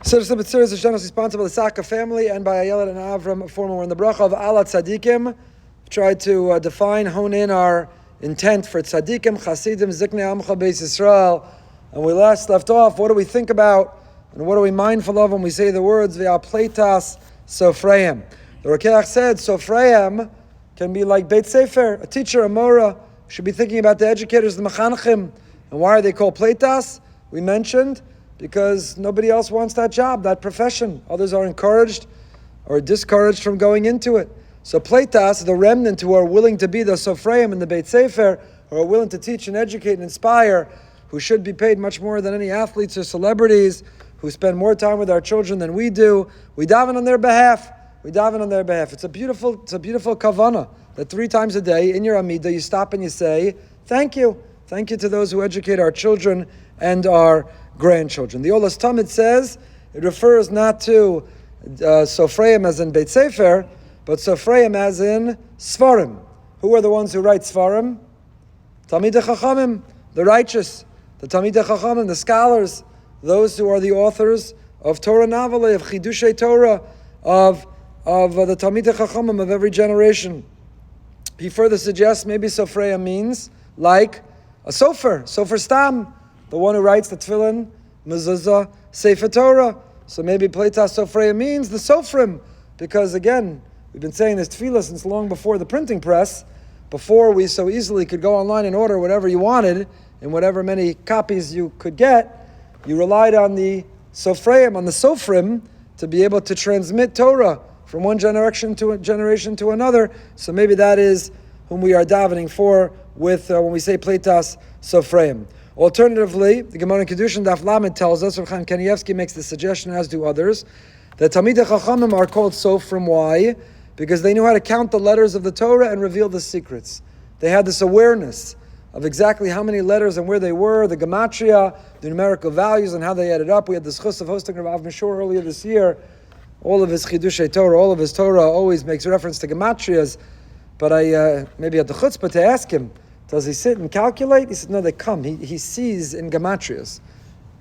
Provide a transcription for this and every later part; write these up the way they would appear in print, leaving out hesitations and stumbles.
Sirius is generously sponsored by the Saka family and by Ayelet and Avram. Former, we're in the bracha of Alat Tzadikim. Tried to define, hone in our intent for Tzadikim, Chasidim, Ziknei Amcha Beis Yisrael. And we last left off, what do we think about and what are we mindful of when we say the words Ve'apleitas Sofreim? The Rokeach said Sofreim can be like Beit Sefer, a teacher, a Mora. Should be thinking about the educators, the Mechanchim. And why are they called Pleitas? We mentioned because nobody else wants that job, that profession. Others are encouraged or discouraged from going into it. So Pleitas, the remnant who are willing to be the Sofreim in the Beit Sefer, who are willing to teach and educate and inspire, who should be paid much more than any athletes or celebrities, who spend more time with our children than we do. We daven on their behalf. It's a beautiful kavanah that 3 times a day in your Amida you stop and you say, thank you. Thank you to those who educate our children and our grandchildren. The Olas Tamid says it refers not to Sofreim as in Beit Sefer, but Sofreim as in Svarim. Who are the ones who write Svarim? Talmidei Chachamim, the righteous, the Talmidei Chachamim, the scholars, those who are the authors of Torah Navaleh, of Chidushei Torah, of the Talmidei Chachamim of every generation. He further suggests maybe Sofreim means like a Sofer Stam, the one who writes the Tefillin, Mezuzah, Sefer Torah. So maybe Pleitas Sofreim means the Sofrim, because again, we've been saying this tefillah since long before the printing press, before we so easily could go online and order whatever you wanted, in whatever many copies you could get. You relied on the Sofreim, on the Sofrim, to be able to transmit Torah from one generation to another. So maybe that is whom we are davening for with when we say Pleitas Sofreim. Alternatively, the Gemara in Kedushin Daf Lamed tells us, Rav Chaim Kanievsky makes the suggestion, as do others, that Talmidei Chachamim are called Sofrim. Why? Because they knew how to count the letters of the Torah and reveal the secrets. They had this awareness of exactly how many letters and where they were, the gematria, the numerical values, and how they added up. We had the schus of hosting Rav Av Mishur earlier this year. All of his Chidushei Torah, all of his Torah always makes reference to gematrias. But I maybe had the chutzpah to ask him, does he sit and calculate? He said, no, they come. He sees in gematrias.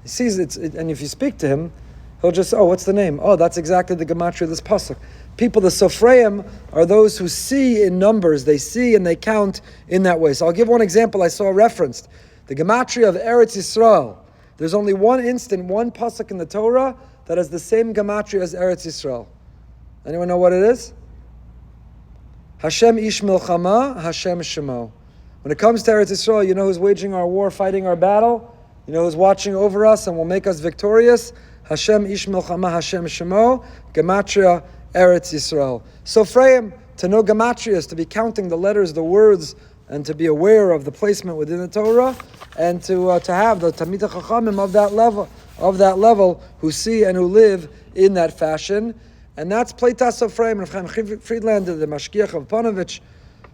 He sees it, and if you speak to him, he'll just, what's the name? Oh, that's exactly the gematria of this pasuk. People, the Sofreim, are those who see in numbers. They see and they count in that way. So I'll give one example I saw referenced. The gematria of Eretz Yisrael. There's only one instant, one pasuk in the Torah that has the same gematria as Eretz Yisrael. Anyone know what it is? Hashem ish milchama, Hashem shemo. When it comes to Eretz Yisrael, you know who's waging our war, fighting our battle? You know who's watching over us and will make us victorious? Hashem ish milchama, Hashem shemo, gematria, Eretz Yisrael. Sofreim, to know gematrias, to be counting the letters, the words, and to be aware of the placement within the Torah, and to have the Talmidei Chachamim of that level, who see and who live in that fashion. And that's Pleitas Sofreim. Rav Chaim Friedland, the Mashgiach of Panovich,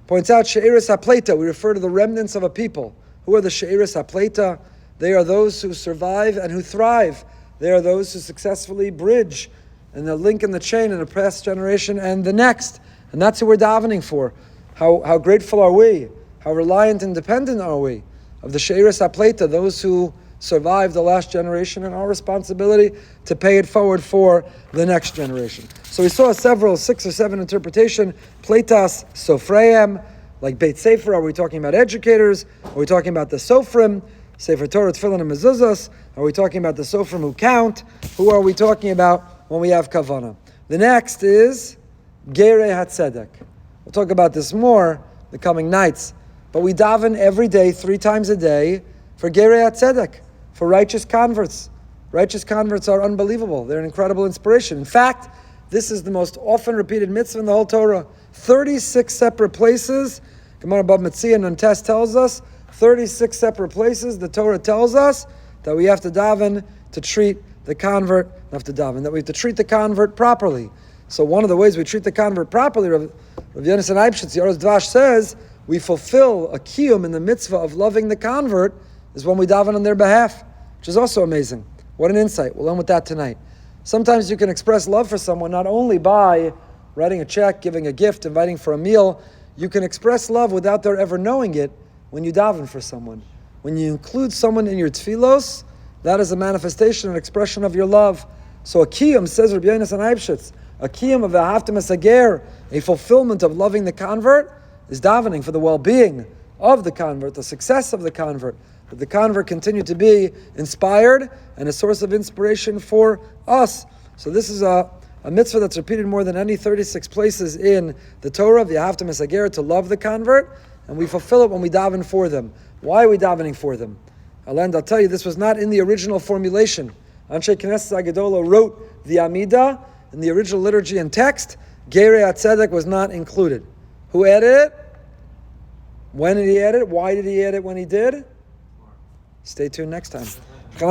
points out She'iris HaPleita. We refer to the remnants of a people. Who are the She'iris HaPleita? They are those who survive and who thrive. They are those who successfully bridge and the link in the chain in the past generation and the next. And that's who we're davening for. How grateful are we? How reliant and dependent are we of the She'iris HaPleita, those who survive the last generation, and our responsibility to pay it forward for the next generation. So we saw 6 or 7 interpretation. Pleitas Sofreim, like Beit Sefer. Are we talking about educators? Are we talking about the Sofrim, Sefer Torah, Tefillin, and Mezuzahs? Are we talking about the Sofrim who count? Who are we talking about when we have Kavanah? The next is Gerei HaTzedek. We'll talk about this more the coming nights. But we daven every day, 3 times a day, for Gerei HaTzedek, for righteous converts. Righteous converts are unbelievable. They're an incredible inspiration. In fact, this is the most often repeated mitzvah in the whole Torah. 36 separate places. Gemara Bava Metzia and Test tells us, 36 separate places the Torah tells us that we have to daven to treat the convert, that we have to treat the convert properly. So one of the ways we treat the convert properly, Rav Yonasan Eibshitz, Yoros Dvash says, we fulfill a kiyum in the mitzvah of loving the convert is when we daven on their behalf, which is also amazing. What an insight. We'll end with that tonight. Sometimes you can express love for someone not only by writing a check, giving a gift, inviting for a meal. You can express love without their ever knowing it when you daven for someone. When you include someone in your tefillos, that is a manifestation, an expression of your love. So a kiyum, says Rabbi Yonasan Eibshitz, a kiyum of the haftam esager, a fulfillment of loving the convert, is davening for the well-being of the convert, the success of the convert, that the convert continue to be inspired and a source of inspiration for us. So this is a mitzvah that's repeated more than any 36 places in the Torah, the haftam esager, to love the convert, and we fulfill it when we daven for them. Why are we davening for them? I'll tell you, this was not in the original formulation. Anshe Knesset Agadola wrote the Amida in the original liturgy and text. Gerei HaTzedek was not included. Who added it? When did he add it? Why did he add it when he did? Stay tuned next time.